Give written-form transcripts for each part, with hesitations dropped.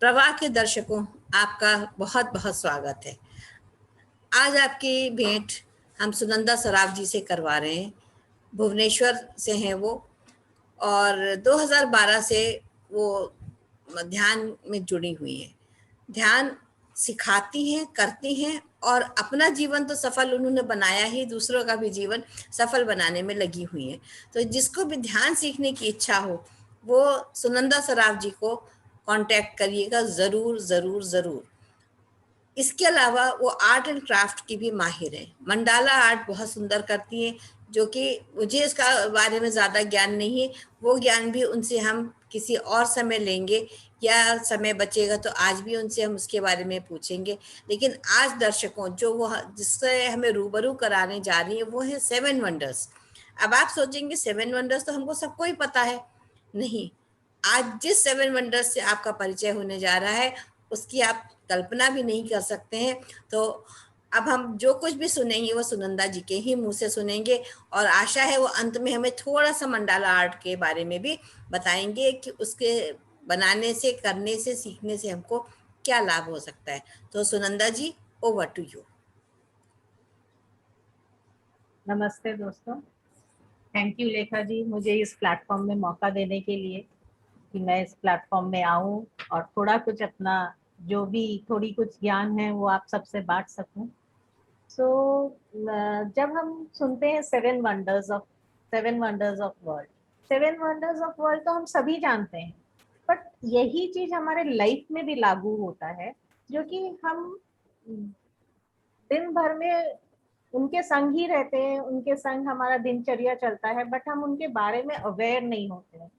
प्रवाह के दर्शकों, आपका बहुत बहुत स्वागत है। आज आपकी भेंट हम सुनंदा सराफ जी से करवा रहे हैं। भुवनेश्वर से हैं वो, और 2012 से वो ध्यान में जुड़ी हुई हैं। ध्यान सिखाती हैं, करती हैं, और अपना जीवन तो सफल उन्होंने बनाया ही, दूसरों का भी जीवन सफल बनाने में लगी हुई हैं। तो जिसको भी ध्यान सीखने की इच्छा हो, वो सुनंदा सराफ जी को कांटेक्ट करिएगा, ज़रूर ज़रूर ज़रूर। इसके अलावा वो आर्ट एंड क्राफ्ट की भी माहिर है। मंडाला आर्ट बहुत सुंदर करती हैं, जो कि मुझे इसका बारे में ज़्यादा ज्ञान नहीं है। वो ज्ञान भी उनसे हम किसी और समय लेंगे, या समय बचेगा तो आज भी उनसे हम उसके बारे में पूछेंगे। लेकिन आज दर्शकों, जो वो जिससे हमें रूबरू कराने जा रही है, वो है 7 वंडर्स। अब आप सोचेंगे 7 वंडर्स तो हमको सबको ही पता है। नहीं, आज जिस 7 वंडर्स से आपका परिचय होने जा रहा है, उसकी आप कल्पना भी नहीं कर सकते हैं। तो अब हम जो कुछ भी सुनेंगे वो सुनंदा जी के ही मुंह से सुनेंगे, और आशा है वो अंत में हमें थोड़ा सा मंडाला आर्ट के बारे में भी बताएंगे कि उसके बनाने से, करने से, सीखने से हमको क्या लाभ हो सकता है। तो सुनंदा जी, ओवर टू यू। नमस्ते दोस्तों, थैंक यू लेखा जी, मुझे इस प्लेटफॉर्म में मौका देने के लिए कि मैं इस प्लेटफॉर्म में आऊं और थोड़ा कुछ अपना जो भी थोड़ी कुछ ज्ञान है वो आप सबसे बांट सकूं। सो जब हम सुनते हैं seven wonders of world, seven wonders of world तो हम सभी जानते हैं, बट यही चीज हमारे लाइफ में भी लागू होता है, जो कि हम दिन भर में उनके संग ही रहते हैं, उनके संग हमारा दिनचर्या चलता है, बट हम उनके बारे में अवेयर नहीं होते हैं।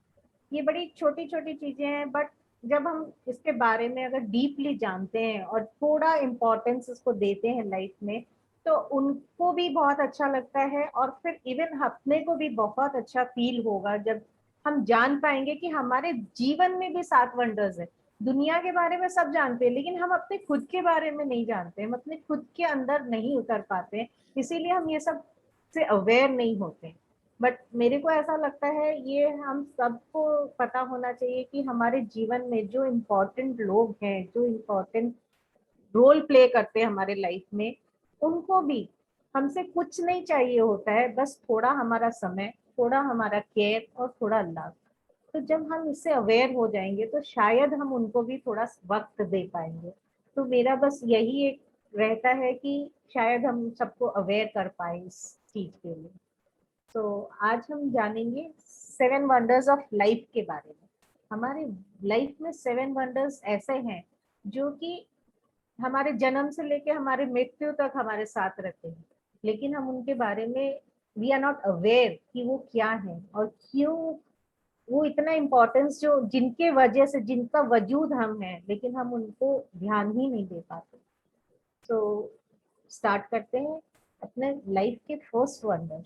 ये बड़ी छोटी छोटी चीजें हैं, बट जब हम इसके बारे में अगर डीपली जानते हैं और थोड़ा इम्पोर्टेंस इसको देते हैं लाइफ में, तो उनको भी बहुत अच्छा लगता है, और फिर इवन अपने को भी बहुत अच्छा फील होगा जब हम जान पाएंगे कि हमारे जीवन में भी 7 वंडर्स है। दुनिया के बारे में सब जानते हैं, लेकिन हम अपने खुद के बारे में नहीं जानते, हम अपने खुद के अंदर नहीं उतर पाते, इसीलिए हम ये सब से अवेयर नहीं होते। बट मेरे को ऐसा लगता है ये हम सबको पता होना चाहिए कि हमारे जीवन में जो इम्पोर्टेंट लोग हैं, जो इम्पोर्टेंट रोल प्ले करते हैं हमारे लाइफ में, उनको भी हमसे कुछ नहीं चाहिए होता है, बस थोड़ा हमारा समय, थोड़ा हमारा केयर और थोड़ा लव। तो जब हम इससे अवेयर हो जाएंगे तो शायद हम उनको भी थोड़ा वक्त दे पाएंगे। तो मेरा बस यही एक रहता है कि शायद हम सबको अवेयर कर पाए इस चीज के लिए। तो आज हम जानेंगे 7 वंडर्स ऑफ लाइफ के बारे में। हमारे लाइफ में 7 वंडर्स ऐसे हैं जो कि हमारे जन्म से लेके हमारे मृत्यु तक हमारे साथ रहते हैं, लेकिन हम उनके बारे में वी आर नॉट अवेयर कि वो क्या है और क्यों वो इतना इम्पोर्टेंस, जो जिनके वजह से जिनका वजूद हम है, लेकिन हम उनको ध्यान ही नहीं दे पाते। तो स्टार्ट करते हैं अपने लाइफ के फर्स्ट वंडर,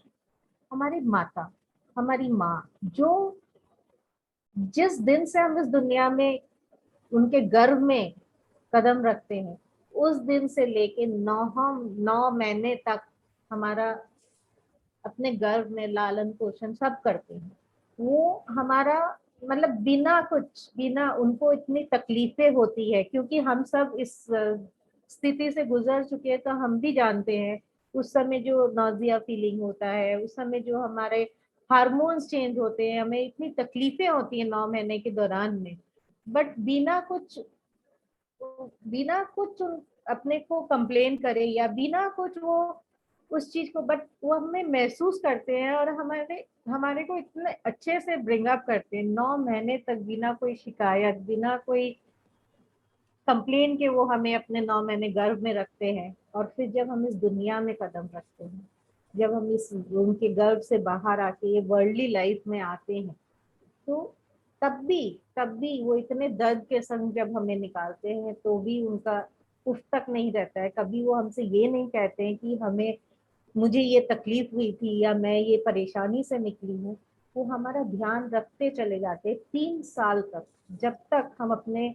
हमारी माता, हमारी माँ, जो जिस दिन से हम इस दुनिया में उनके गर्भ में कदम रखते हैं, उस दिन से लेके 9 महीने तक हमारा अपने गर्भ में लालन पोषण सब करते हैं। वो हमारा मतलब बिना उनको इतनी तकलीफें होती है, क्योंकि हम सब इस स्थिति से गुजर चुके हैं, तो हम भी जानते हैं उस समय जो नॉजिया फीलिंग होता है, उस समय जो हमारे हार्मोन्स चेंज होते हैं, हमें इतनी तकलीफें होती हैं 9 महीने के दौरान में। बट बिना कुछ अपने को कंप्लेन करे या बिना कुछ वो उस चीज को, बट वो हमें महसूस करते हैं और हमारे हमारे को इतने अच्छे से ब्रिंग अप करते हैं 9 महीने तक, बिना कोई शिकायत, बिना कोई कंप्लेन के वो हमें अपने 9 महीने गर्भ में रखते हैं। और फिर जब हम इस दुनिया में कदम रखते हैं, जब हम इस उनके गर्भ से बाहर आके ये वर्ल्डली लाइफ में आते हैं, तो तब भी वो इतने दर्द के संग जब हमें निकालते हैं, तो भी उनका उफ तक नहीं रहता है। कभी वो हमसे ये नहीं कहते हैं कि हमें मुझे ये तकलीफ हुई थी या मैं ये परेशानी से निकली हूँ। वो हमारा ध्यान रखते चले जाते हैं 3 साल तक, जब तक हम अपने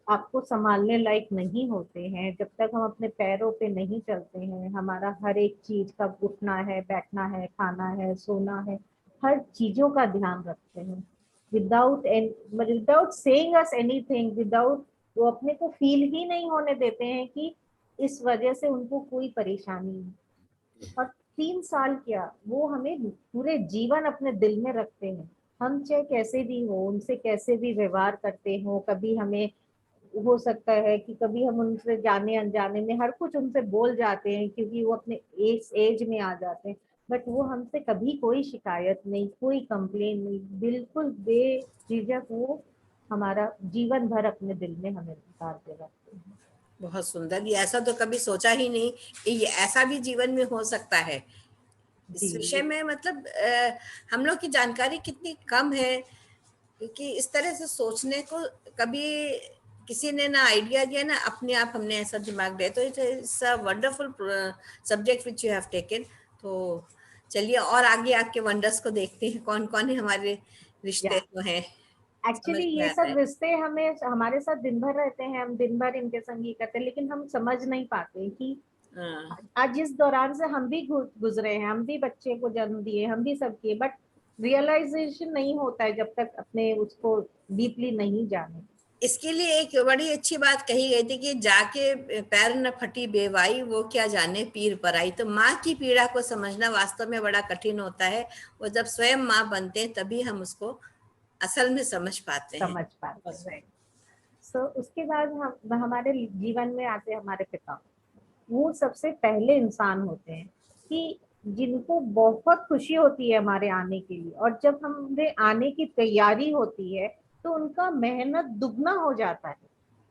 आपको संभालने लायक नहीं होते हैं, जब तक हम अपने पैरों पे नहीं चलते हैं, हमारा हर एक चीज का उठना है, बैठना है, खाना है, सोना है, हर चीजों का ध्यान रखते हैं, without saying us anything, without वो अपने को फील ही नहीं होने देते हैं कि इस वजह से उनको कोई परेशानी है। और 3 साल क्या, वो हमें पूरे जीवन अपने दिल में रखते हैं। हम चाहे कैसे भी हो, उनसे कैसे भी व्यवहार करते हो, कभी हमें हो सकता है कि कभी हम उनसे जाने अनजाने में हर कुछ उनसे बोल जाते हैं, क्योंकि वो अपने एज में आ जाते हैं, बट वो हमसे कभी कोई शिकायत नहीं, कोई कंप्लेन नहीं, बिल्कुल बेझिझक वो हमारा जीवन भर अपने दिल में हमें उतार के रखते हैं। बहुत सुंदर। ये ऐसा तो कभी सोचा ही नहीं कि ये ऐसा भी जीवन में हो सकता है। इस विषय जी में मतलब हम लोग की जानकारी कितनी कम है, क्योंकि इस तरह से सोचने को कभी किसी ने ना आइडिया दिया, ना अपने आप हमने ऐसा दिमाग दिया। तो it's a wonderful subject which you have taken. तो चलिए और आगे आपके वंडर्स को देखते हैं, कौन कौन है हमारे रिश्ते या जो हैं, समझ एक्चुअली में ये आता सब है। रिश्ते हमें हमारे साथ दिन भर रहते हैं, हम दिन भर इनके संग ही करते हैं, लेकिन हम समझ नहीं पाते कि हाँ, आज जिस दौरान से हम भी गुजरे हैं, हम भी बच्चे को जन्म दिए, हम भी सब किए, बट रियलाइजेशन नहीं होता है जब तक अपने उसको डीपली नहीं जाने। इसके लिए एक बड़ी अच्छी बात कही गई थी कि जाके पैर न फटी बेवाई, वो क्या जाने पीर पर आई। तो माँ की पीड़ा को समझना वास्तव में बड़ा कठिन होता है। वो जब स्वयं माँ बनते हैं तभी हम उसको असल में समझ पाते हैं। समझ पाते हैं, राइट। सो उसके बाद हम हमारे जीवन में आते हैं हमारे पिता। वो सबसे पहले इंसान होते हैं कि जिनको बहुत खुशी होती है हमारे आने के लिए, और जब हमारे आने की तैयारी होती है तो उनका मेहनत दुगना हो जाता है।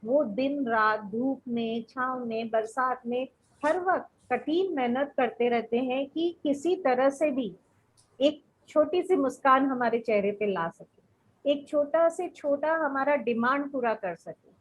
वो दिन रात धूप में, छांव में, बरसात में, हर वक्त कठिन मेहनत करते रहते हैं कि किसी तरह से भी एक छोटी सी मुस्कान हमारे चेहरे पे ला सके, एक छोटा से छोटा हमारा डिमांड पूरा कर सके।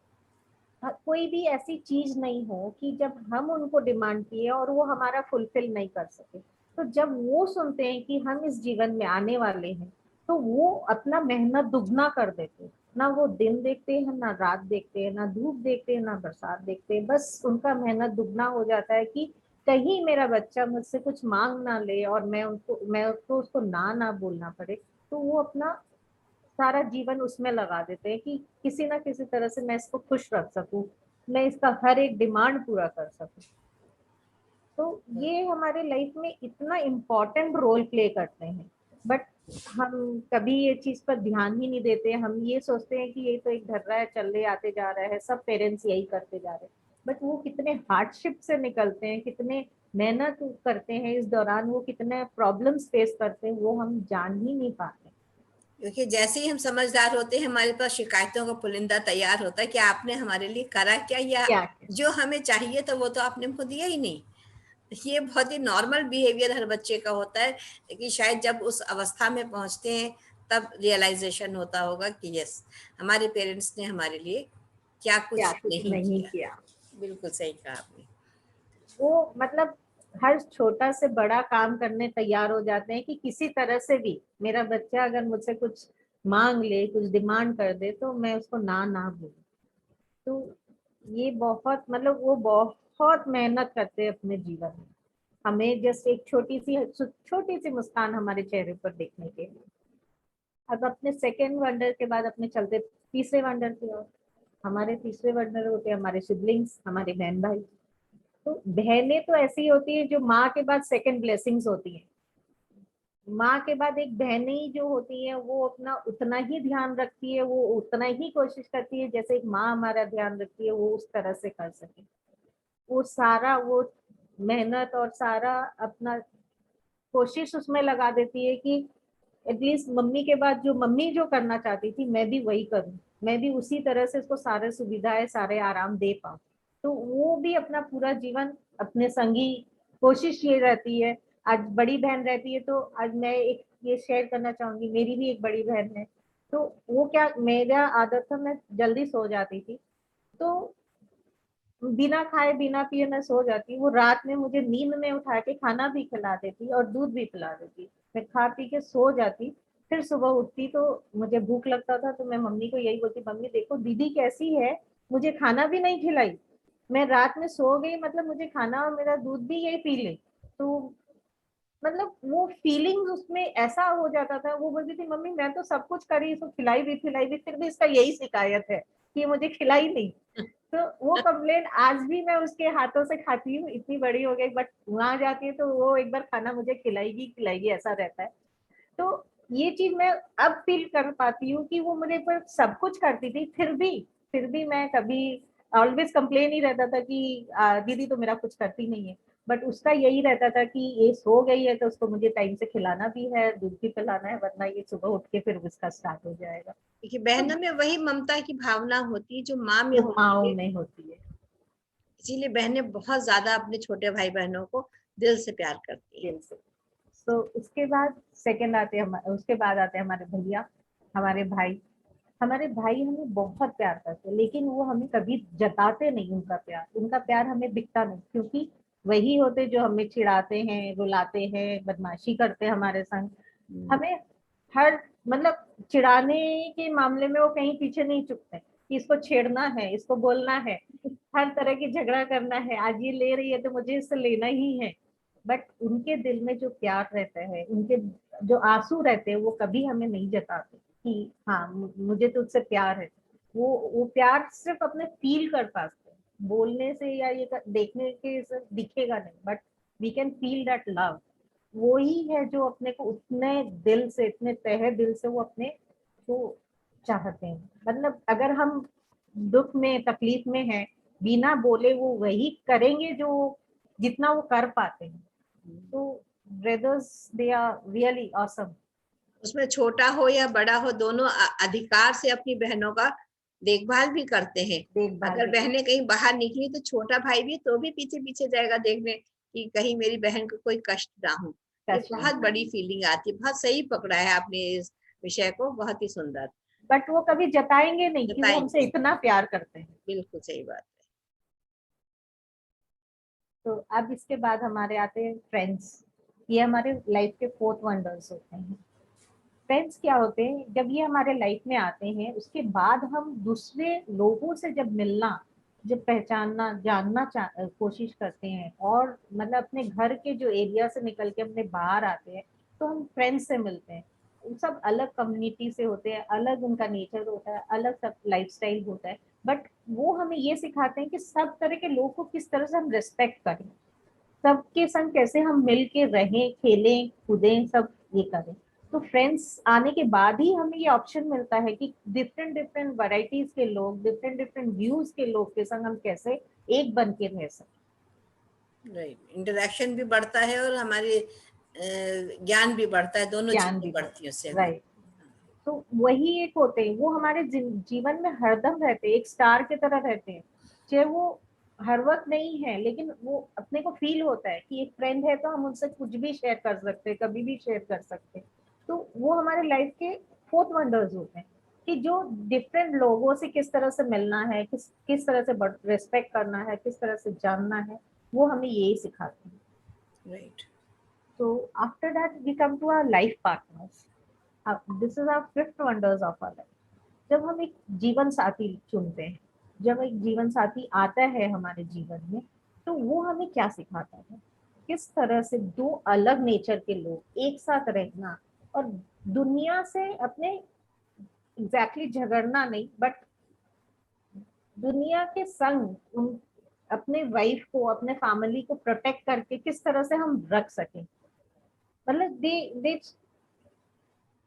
कोई भी ऐसी चीज नहीं हो कि जब हम उनको डिमांड किए और वो हमारा फुलफिल नहीं कर सके। तो जब वो सुनते हैं कि हम इस जीवन में आने वाले हैं, तो वो अपना मेहनत दुगना कर देते हैं। ना वो दिन देखते हैं, ना रात देखते हैं, ना धूप देखते हैं, ना बरसात देखते हैं, बस उनका मेहनत दुगना हो जाता है कि कहीं मेरा बच्चा मुझसे कुछ मांग ना ले और मैं उसको उसको ना बोलना पड़े। तो वो अपना सारा जीवन उसमें लगा देते हैं कि किसी ना किसी तरह से मैं इसको खुश रख सकूं, मैं इसका हर एक डिमांड पूरा कर सकूं। तो ये हमारे लाइफ में इतना इम्पोर्टेंट रोल प्ले करते हैं, बट हम कभी ये चीज पर ध्यान ही नहीं देते। हम ये सोचते हैं कि ये तो एक धर्रा है, चल रहे आते जा रहा है, सब पेरेंट्स यही करते जा रहे हैं, बट वो कितने हार्डशिप से निकलते हैं, कितने मेहनत करते हैं, इस दौरान वो कितने प्रॉब्लम्स फेस करते हैं, वो हम जान ही नहीं पाते। क्योंकि जैसे ही हम समझदार होते हैं हमारे पास शिकायतों का पुलिंदा तैयार होता है कि आपने हमारे लिए करा क्या, या क्या क्या जो हमें चाहिए था वो तो आपने हमको दिया ही नहीं। ये बहुत ही नॉर्मल बिहेवियर हर बच्चे का होता है, लेकिन शायद जब उस अवस्था में पहुंचते हैं तब रियलाइजेशन होता होगा कि यस, हमारे पेरेंट्स ने हमारे लिए क्या क्या कुछ कुछ नहीं नहीं किया। किया। बिल्कुल सही कहा आपने। वो मतलब हर छोटा से बड़ा काम करने तैयार हो जाते हैं कि किसी तरह से भी मेरा बच्चा अगर मुझसे कुछ मांग ले, कुछ डिमांड कर दे, तो मैं उसको ना ना बोलूं। तो ये बहुत मतलब वो बहुत मेहनत करते हैं अपने जीवन में, हमें जस्ट एक छोटी सी मुस्कान हमारे चेहरे पर देखने के लिए। अब अपने सेकेंड वंडर के बाद अपने चलते तीसरे वंडर की ओर। हमारे तीसरे वंडर होते हैं हमारे सिबलिंग्स, हमारे बहन भाई। तो बहनें तो ऐसी होती है जो माँ के बाद सेकंड ब्लेसिंग्स होती है। माँ के बाद एक बहनें ही जो होती है वो अपना उतना ही ध्यान रखती है, वो उतना ही कोशिश करती है जैसे एक माँ हमारा ध्यान रखती है, वो उस तरह से कर सके। वो सारा वो मेहनत और सारा अपना कोशिश उसमें लगा देती है कि एटलीस्ट मम्मी के बाद जो मम्मी जो करना चाहती थी मैं भी वही करूं, मैं भी उसी तरह से उसको सारे सुविधाएं सारे आराम दे पाऊं। तो वो भी अपना पूरा जीवन अपने संगी कोशिश ये रहती है। आज बड़ी बहन रहती है, तो आज मैं एक ये शेयर करना चाहूंगी, मेरी भी एक बड़ी बहन है। तो वो क्या, मेरा आदत था मैं जल्दी सो जाती थी, तो बिना खाए बिना पिए मैं सो जाती। वो रात में मुझे नींद में उठा के खाना भी खिला देती और दूध भी पिला देती, मैं खा पी के सो जाती। फिर सुबह उठती तो मुझे भूख लगता था, तो मैं मम्मी को यही बोलती, मम्मी देखो दीदी कैसी है, मुझे खाना भी नहीं खिलाई, मैं रात में सो गई मतलब मुझे खाना और मेरा दूध भी यही पी ले। तो मतलब वो फीलिंग्स उसमें ऐसा हो जाता था, वो बोलती थी मम्मी मैं तो सब कुछ करी, इसको खिलाई भी फिर भी इसका यही शिकायत है कि ये मुझे खिलाई नहीं। तो वो कंप्लेन आज भी मैं उसके हाथों से खाती हूँ, इतनी बड़ी हो गई, बट वहां जाती है तो वो एक बार खाना मुझे खिलाएगी खिलाएगी ऐसा रहता है। तो ये चीज मैं अब फील कर पाती हूँ कि वो मेरे पर सब कुछ करती थी, फिर भी मैं कभी ऑलवेज कंप्लेन ही रहता था कि दीदी तो मेरा कुछ करती नहीं है, बट उसका यही रहता था कि ये सो गई है तो उसको मुझे टाइम से खिलाना भी है, दूध भी पिलाना है, वरना ये सुबह उठ के फिर उसका स्टार्ट हो जाएगा। देखिए तो बहनों में वही ममता की भावना होती है जो माँ में जो होती माओ है, में होती है। इसीलिए बहनें बहुत ज्यादा अपने छोटे भाई बहनों को दिल से प्यार करती हैं। दिल से। तो उसके बाद सेकंड आते हैं उसके बाद आते हैं हमारे भैया, हमारे भाई। हमारे भाई हमें बहुत प्यार करते हैं, लेकिन वो हमें कभी जताते नहीं उनका प्यार, उनका प्यार हमें दिखता नहीं, क्योंकि वही होते जो हमें चिढ़ाते हैं, रुलाते हैं, बदमाशी करते हैं हमारे संग। हमें हर मतलब चिढ़ाने के मामले में वो कहीं पीछे नहीं चुकते कि इसको छेड़ना है, इसको बोलना है, हर तरह की झगड़ा करना है, आज ये ले रही है तो मुझे इससे लेना ही है। बट उनके दिल में जो प्यार रहता है, उनके जो आंसू रहते हैं, वो कभी हमें नहीं जताते कि हाँ मुझे तुझसे प्यार है। वो प्यार सिर्फ अपने फील कर पाते हैं, बोलने से या ये देखने के से दिखेगा नहीं, but we can feel that love. वो ही है जो अपने को उतने दिल से, इतने तहे दिल से वो अपने को चाहते हैं। मतलब अगर हम दुख में तकलीफ में हैं, बिना बोले वो वही करेंगे जो जितना वो कर पाते हैं। तो brothers they are really awesome. उसमें छोटा हो या बड़ा हो, दोनों अधिकार से अपनी बहनों का देखभाल भी करते हैं। देखभाल अगर भी कर, बहनें कहीं बाहर निकली तो छोटा भाई भी तो भी पीछे पीछे जाएगा देखने कि कहीं मेरी बहन को कोई कष्ट ना हो। ये कष्ट बहुत नहीं, बड़ी फीलिंग आती है। बहुत सही पकड़ा है आपने इस विषय को, बहुत ही सुंदर बट वो कभी जताएंगे नहीं कि वो हमसे बताएंगे। इतना प्यार करते हैं। बिल्कुल सही बात तो अब इसके बाद हमारे आते हैं फ्रेंड्स। ये हमारे लाइफ के फोर्थ वंडर्स होते हैं। फ्रेंड्स क्या होते हैं, जब ये हमारे लाइफ में आते हैं उसके बाद हम दूसरे लोगों से जब मिलना, जब पहचानना जानना कोशिश करते हैं, और मतलब अपने घर के जो एरिया से निकल के अपने बाहर आते हैं, तो हम फ्रेंड्स से मिलते हैं। वो सब अलग कम्युनिटी से होते हैं, अलग उनका नेचर होता है, अलग सब लाइफस्टाइल होता है, बट वो हमें ये सिखाते हैं कि सब तरह के लोगों को किस तरह से हम रिस्पेक्ट करें, सबके संग कैसे हम मिल के रहें, खेलें कूदें, सब ये करें। तो फ्रेंड्स आने के बाद ही हमें ये ऑप्शन मिलता है कि डिफरेंट डिफरेंट वैरायटीज के लोग, डिफरेंट डिफरेंट व्यूज के लोग के संग हम कैसे एक बन के रह सकते। है। राइट, इंटरेक्शन भी बढ़ता है और हमारे ज्ञान भी बढ़ता है, दोनों ज्ञान चीजें भी बढ़ती हैं उससे बढ़ता, हमें। राइट। तो वही एक होते हैं, वो हमारे जीवन में हरदम रहते हैं, एक स्टार की तरह रहते हैं। चाहे वो हर वक्त नहीं है, लेकिन वो अपने को फील होता है कि एक फ्रेंड है तो हम उनसे कुछ भी शेयर कर सकते हैं, कभी भी शेयर कर सकते हैं। तो वो हमारे लाइफ के फोर्थ वंडर्स होते हैं कि जो डिफरेंट लोगों से किस तरह से मिलना है, किस किस तरह से रिस्पेक्ट करना है, किस तरह से जानना है, वो हमें यही सिखाते हैं। Right. So after that we come to our life partners. This is our fifth wonders of our life. जब हम एक जीवन साथी चुनते हैं, जब एक जीवन साथी आता है हमारे जीवन में, तो वो हमें क्या सिखाता है, किस तरह से दो अलग नेचर के लोग एक साथ रहना, और दुनिया से अपने एग्जैक्टली झगड़ना नहीं, बट दुनिया के संग उन अपने वाइफ को, अपने फैमिली को प्रोटेक्ट करके किस तरह से हम रख सकें। मतलब दे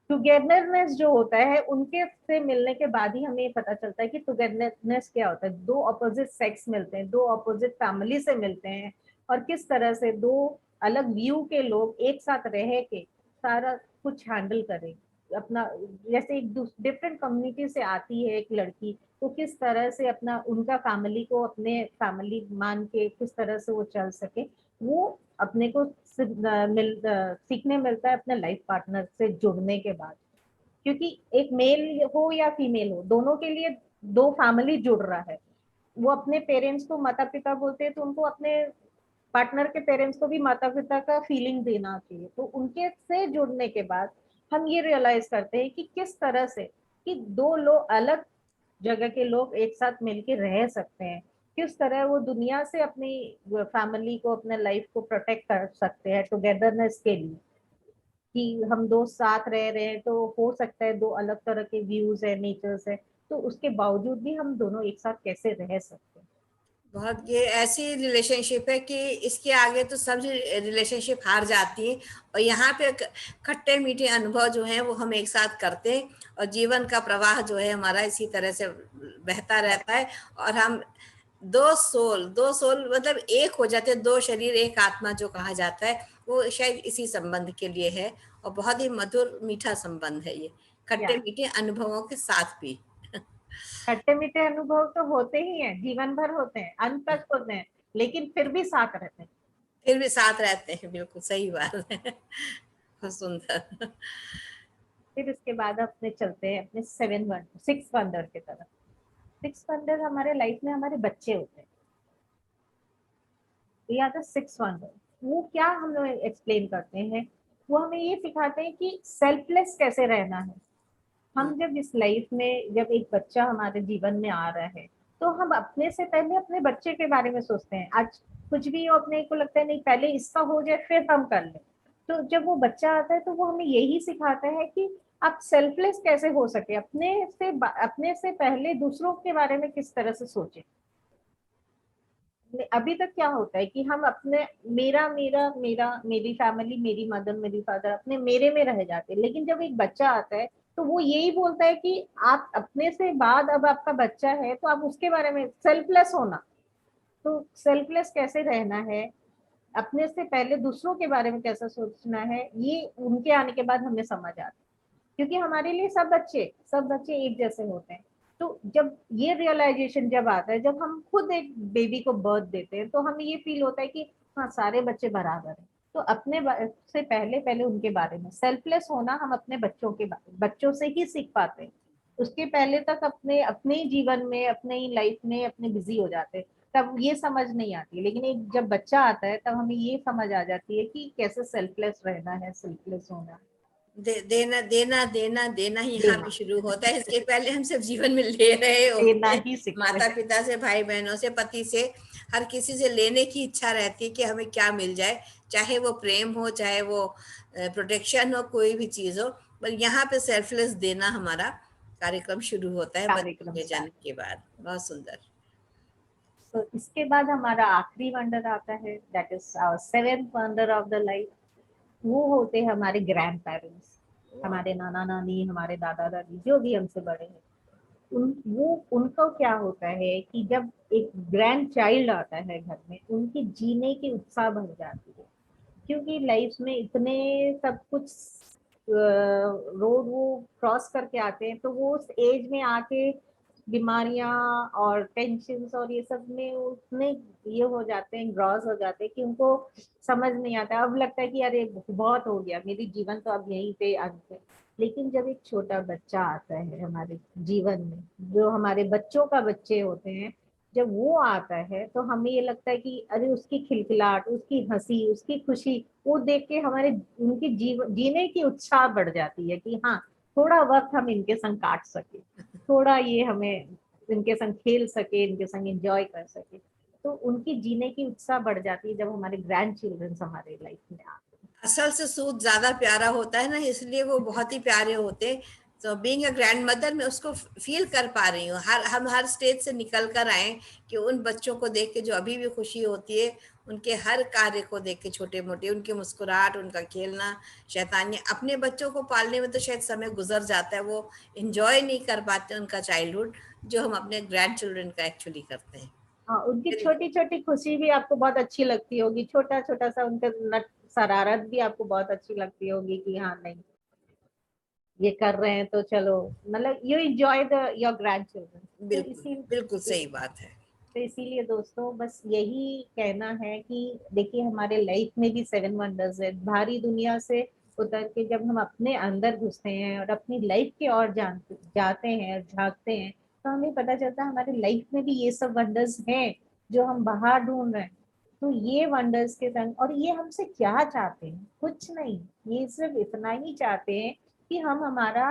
टुगेदरनेस जो होता है, उनके से मिलने के बाद ही हमें पता चलता है कि टुगेदरनेस क्या होता है। दो अपोजिट सेक्स मिलते हैं, दो अपोजिट फैमिली से मिलते हैं, और किस तरह से दो अलग व्यू के लोग एक साथ रह के सारा कुछ हैंडल करें अपना। जैसे एक डिफरेंट कम्युनिटी से आती है एक लड़की, तो किस तरह से अपना उनका फैमिली को अपने फैमिली मान के किस तरह से वो चल सके, वो अपने को सीखने मिलता है अपने लाइफ पार्टनर से जुड़ने के बाद। क्योंकि एक मेल हो या फीमेल हो, दोनों के लिए दो फैमिली जुड़ रहा है। वो अपने पेरेंट्स को माता पिता बोलते हैं, तो उनको अपने पार्टनर के पेरेंट्स को भी माता पिता का फीलिंग देना चाहिए। तो उनके से जुड़ने के बाद हम ये रियलाइज करते हैं कि किस तरह से कि दो लोग अलग जगह के लोग एक साथ मिलके रह सकते हैं, किस तरह वो दुनिया से अपनी फैमिली को, अपने लाइफ को प्रोटेक्ट कर सकते हैं टुगेदरनेस के लिए, कि हम दो साथ रह रहे हैं तो हो सकता है दो अलग तरह के व्यूज है, नेचर्स है, तो उसके बावजूद भी हम दोनों एक साथ कैसे रह सकते हैं। बहुत, ये ऐसी रिलेशनशिप है कि इसके आगे तो सब रिलेशनशिप हार जाती है। और यहाँ पे खट्टे मीठे अनुभव जो हैं वो हम एक साथ करते हैं, और जीवन का प्रवाह जो है हमारा इसी तरह से बहता रहता है। और हम दो सोल मतलब एक हो जाते हैं, दो शरीर एक आत्मा जो कहा जाता है, वो शायद इसी संबंध के लिए है। और बहुत ही मधुर मीठा संबंध है ये, खट्टे या मीठे अनुभवों के साथ भी। खट्टे मीठे अनुभव तो होते ही हैं, जीवन भर होते हैं, अंत तक होते हैं, लेकिन फिर भी साथ रहते हैं। फिर भी साथ रहते हैं, बिल्कुल सही बात है। बहुत सुंदर। फिर इसके बाद अपने चलते हैं अपने सिक्स वंडर की तरफ। सिक्स वंडर हमारे लाइफ में हमारे बच्चे होते हैं। We are the six wonder. वो क्या हम लोग एक्सप्लेन करते हैं, वो हमें ये सिखाते हैं कि सेल्फलेस कैसे रहना है। हम जब इस लाइफ में, जब एक बच्चा हमारे जीवन में आ रहा है, तो हम अपने से पहले अपने बच्चे के बारे में सोचते हैं। आज कुछ भी हो, अपने को लगता है नहीं पहले इसका हो जाए फिर हम कर लें। तो जब वो बच्चा आता है तो वो हमें यही सिखाता है कि आप सेल्फलेस कैसे हो सके, अपने से पहले दूसरों के बारे में किस तरह से सोचें। अभी तक क्या होता है कि हम अपने मेरा मेरा मेरा मेरी फैमिली, मेरी मदर, मेरी फादर, अपने मेरे में रह जाते हैं। लेकिन जब एक बच्चा आता है तो वो यही बोलता है कि आप अपने से बाद, अब आपका बच्चा है तो आप उसके बारे में सेल्फलेस होना। तो सेल्फलेस कैसे रहना है, अपने से पहले दूसरों के बारे में कैसा सोचना है, ये उनके आने के बाद हमें समझ आता है। क्योंकि हमारे लिए सब बच्चे एक जैसे होते हैं। तो जब ये रियलाइजेशन जब आता है, जब हम खुद एक बेबी को बर्थ देते हैं, तो हमें ये फील होता है कि हाँ सारे बच्चे बराबर हैं। तो से पहले पहले उनके बारे में सेल्फलेस होना हम अपने बच्चों से ही सीख पाते हैं। उसके पहले तक अपने अपने जीवन में, अपने ही लाइफ में अपने बिजी हो जाते हैं, तब ये समझ नहीं आती। लेकिन एक जब बच्चा आता है तब हमें ये समझ आ जाती है कि कैसे सेल्फलेस रहना है, सेल्फलेस होना है। देना देना देना देना ही यहाँ पे देना शुरू होता है। इसके पहले हम सिर्फ जीवन में ले रहे होते देना हैं, ही सीखते माता हैं। पिता से, भाई बहनों से, पति से, हर किसी से लेने की इच्छा रहती है कि हमें क्या मिल जाए, चाहे वो प्रेम हो, चाहे वो प्रोटेक्शन हो, कोई भी चीज हो। पर यहाँ पे सेल्फलेस देना हमारा कार्यक्रम शुरू होता है बच्चे कार्यक्रम के जन्म स्टार्ट। के बाद। बहुत सुंदर। तो इसके बाद हमारा आखिरी वंडर आता है, that is our seventh wonder of the life. वो होते हैं हमारे ग्रैंड पेरेंट्स, हमारे नाना नानी, हमारे दादा दादी, जो भी हमसे बड़े हैं। उनको क्या होता है कि जब एक ग्रैंड चाइल्ड आता है घर में, उनकी जीने की उत्साह बढ़ जाती है। क्योंकि लाइफ में इतने सब कुछ रोड वो क्रॉस करके आते हैं, तो वो उस एज में आके बीमारियां और टेंशन और ये सब में उतने ये हो जाते हैं, ग्रॉस हो जाते हैं कि उनको समझ नहीं आता। अब लगता है कि अरे बहुत हो गया, मेरी जीवन तो अब यहीं पे अंत है। लेकिन जब एक छोटा बच्चा आता है हमारे जीवन में, जो हमारे बच्चों का बच्चे होते हैं, जब वो आता है तो हमें ये लगता है कि अरे उसकी खिलखिलाहट, उसकी हंसी, उसकी खुशी, वो देख के हमारे उनकी जीने की उत्साह बढ़ जाती है कि हाँ थोड़ा वक्त हम इनके संग काट सके, थोड़ा ये हमें इनके संग खेल सके, इनके संग एंजॉय कर सके। तो उनकी जीने की उत्साह बढ़ जाती है जब हमारे ग्रैंड चिल्ड्रन हमारे लाइफ में आते असल से सूद ज्यादा प्यारा होता है ना, इसलिए वो बहुत ही प्यारे होते। तो बीइंग अ ग्रैंड मदर मैं उसको फील कर पा रही हूँ। हम हर स्टेज से निकल कर आए कि उन बच्चों को देख के जो अभी भी खुशी होती है, उनके हर कार्य को देख के, छोटे मोटे उनकी मुस्कुराहट, उनका खेलना, शैतानियां। अपने बच्चों को पालने में तो शायद समय गुजर जाता है, वो इंजॉय नहीं कर पाते उनका चाइल्डहुड, जो हम अपने ग्रैंड चिल्ड्रन का एक्चुअली करते हैं। हैं। हाँ, उनकी फिर छोटी छोटी खुशी भी आपको बहुत अच्छी लगती होगी, छोटा छोटा सा उनका नट शरारत भी आपको बहुत अच्छी लगती होगी कि हाँ नहीं ये कर रहे हैं तो चलो, मतलब you enjoy the your grand children. तो बिल्कुल, बिल्कुल सही बात है। तो इसीलिए दोस्तों बस यही कहना है कि देखिए हमारे लाइफ में भी सेवन वंडर्स है। बाहरी दुनिया से उतर के जब हम अपने अंदर घुसते हैं और अपनी लाइफ के और जाते हैं और झांकते हैं, तो हमें पता चलता है हमारे लाइफ में भी ये सब वंडर्स हैं जो हम बाहर ढूंढ रहे हैं। तो ये वंडर्स के संग, और ये हमसे क्या चाहते हैं, कुछ नहीं, ये सिर्फ इतना ही चाहते हैं कि हम हमारा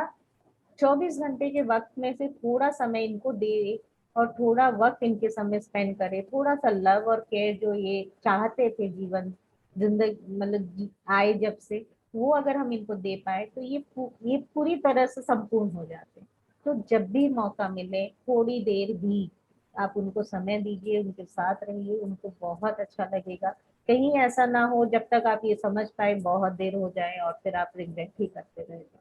24 घंटे के वक्त में से थोड़ा समय इनको दे, और थोड़ा वक्त इनके समय स्पेंड करें, थोड़ा सा लव और केयर जो ये चाहते थे जीवन जिंदगी मतलब आए जब से, वो अगर हम इनको दे पाए तो ये पूरी तरह से संपूर्ण हो जाते हैं। तो जब भी मौका मिले थोड़ी देर भी आप उनको समय दीजिए, उनके साथ रहिए, उनको बहुत अच्छा लगेगा। कहीं ऐसा ना हो जब तक आप ये समझ पाए बहुत देर हो जाए और फिर आप रिग्रेट ही करते रह जाए।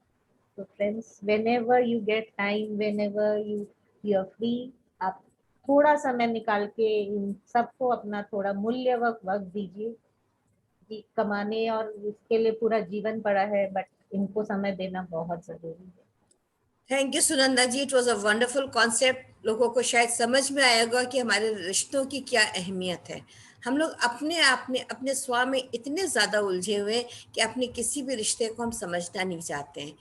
तो friends, whenever you get time, whenever you are free, आप थोड़ा समय निकाल के इन सबको अपना थोड़ा मूल्य वक्त दीजिए। जी, कमाने और इसके लिए पूरा जीवन पड़ा है, बट इनको समय देना बहुत जरूरी है। Thank you Sunanda ji, it was a wonderful concept. लोगों को शायद समझ में आएगा कि हमारे रिश्तों की क्या अहमियत है। हम लोग अपने आप में अपने स्व में इतने ज़्यादा उलझे हुए हैं कि अपने किसी भी रिश्ते को हम समझना नहीं चाहते हैं।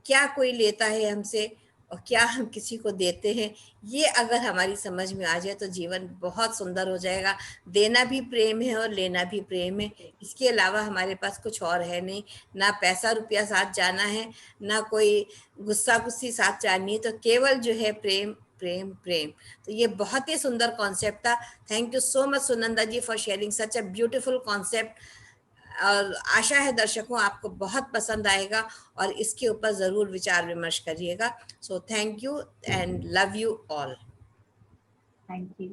क्या कोई लेता है हमसे और क्या हम किसी को देते हैं, ये अगर हमारी समझ में आ जाए तो जीवन बहुत सुंदर हो जाएगा। देना भी प्रेम है और लेना भी प्रेम है, इसके अलावा हमारे पास कुछ और है नहीं। ना पैसा रुपया साथ जाना है, ना कोई गुस्सा गुस्सी साथ जानी है, तो केवल जो है प्रेम प्रेम प्रेम। तो ये बहुत ही सुंदर कॉन्सेप्ट था। Thank you so much Sunanda ji for sharing such a beautiful concept. और आशा है दर्शकों आपको बहुत पसंद आएगा और इसके ऊपर ज़रूर विचार विमर्श करिएगा। So thank you and love you all. Thank you.